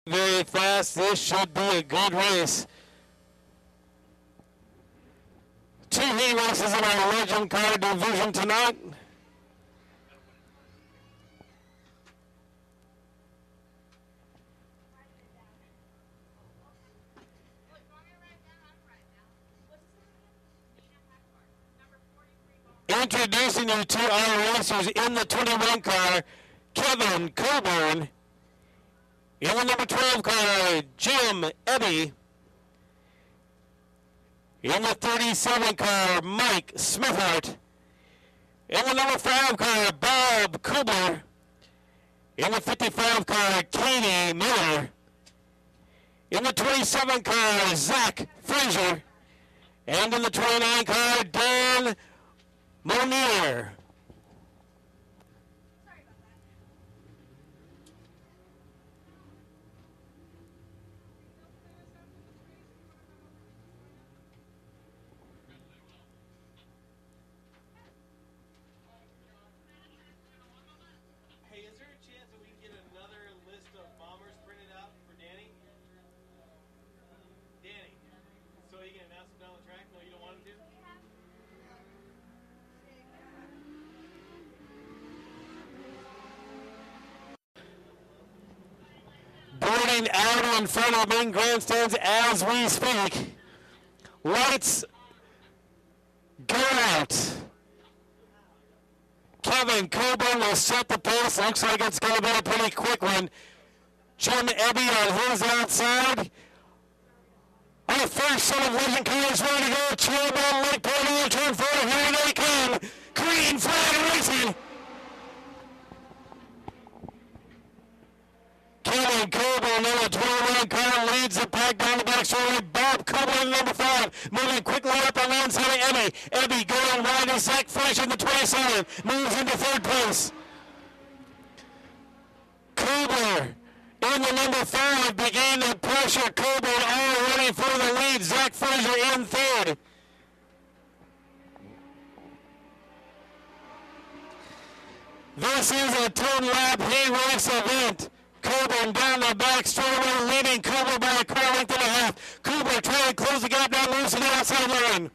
Very fast. This should be a good race. Two heat races in our Legend Car division tonight. Introducing you to our racers in the 21 car, Kevin Coburn. In the number 12 car, Jim Ebby. In the 37 car, Mike Smithart. In the number 5 car, Bob Kubler. In the 55 car, Katie Miller. In the 27 car, Zach Frazier. And in the 29 car, Dan Monier. Boarding out in front of the main grandstands as we speak. Lights go out. Kevin Coburn will set the pace. Looks like it's going to be a pretty quick one. Jim Ebby on his outside. Our first set of Legend cars ready to go. Trailball light going on turn 4. Here they come. Green flag racing. Kevin Coburn in the 21 car leads the pack down the back straight. Bob Coburn in number 5, moving quickly up on the inside of Ebby. Ebby going wide to Zach Frazier in the 27, moves into third place. Coburn in the number 5, began to pressure Coburn already for the lead. Zach Frazier in third. This is a 10-lap heat race event. Coburn down the back straightaway, leading Coburn by a car length and a half. Coburn trying to close the gap down, moves to the outside line.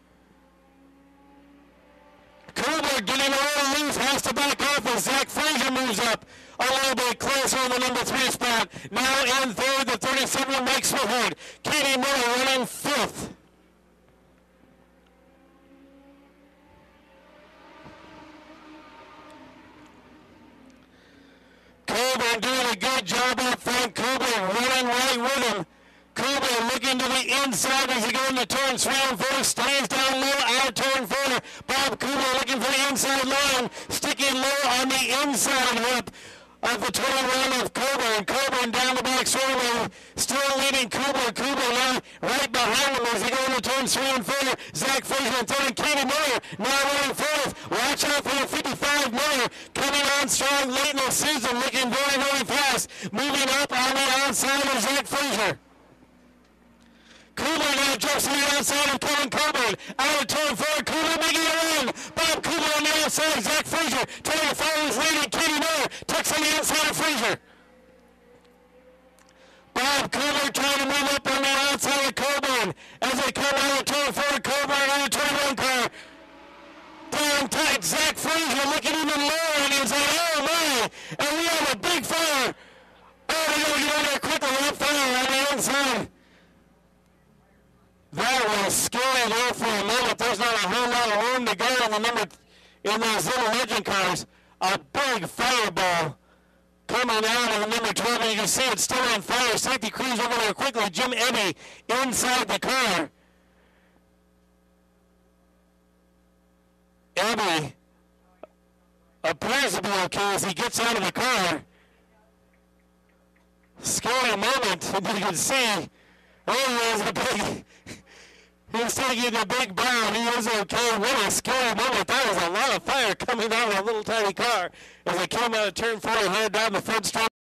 Coburn getting a little loose, has to back off as Zach Frazier moves up a little bit closer in the number 3 spot. Now in third, the 37, Mike Smithard. Katie Miller running 5th. Coburn doing a good job up front. Coburn running right with him. Coburn looking to the inside as he goes into turn 3 and 4. Stays down low out of turn 4. Bob Coburn looking for the inside line. Sticking low on the inside whip of the 21 of Coburn. Coburn down the back straightaway. Still leading Coburn. Coburn now right behind him as he goes into turn 3 and 4. Zach Frazier and third. Katie Miller now running 4th. Watch out for the 55 Miller coming on strong late in the season, looking very, very fast. Moving up on the outside of Zach Frazier. Coburn now jumps to the outside of Kevin Coburn. Out of turn 4, Coburn making a run. Bob Coburn on the outside, Zach Frazier trying to follow his lead, and Katie Miller tucks on the outside of Frazier. Bob Coburn trying to move up on the outside of Coburn as they come out of turn 4. Coburn on the 21 car. Down tight, Zach Frazier looking even lower, and he's like, oh my, and we have a big fire. Oh, we gotta get over there quickly, that fire on the inside. That was scary there for a minute. There's not a whole lot of room to go in those little Legend cars. A big fireball coming out of the number 12, and you can see it's still on fire. Safety crews over there quickly. Jim Ebby inside the car. Ebby appears to be okay as he gets out of the car. Scary moment, and you can see, oh, he was a big, he was taking a big bow. He was okay. What a scary moment. That was a lot of fire coming out of a little tiny car as it came out of turn 4 and headed down the front straight.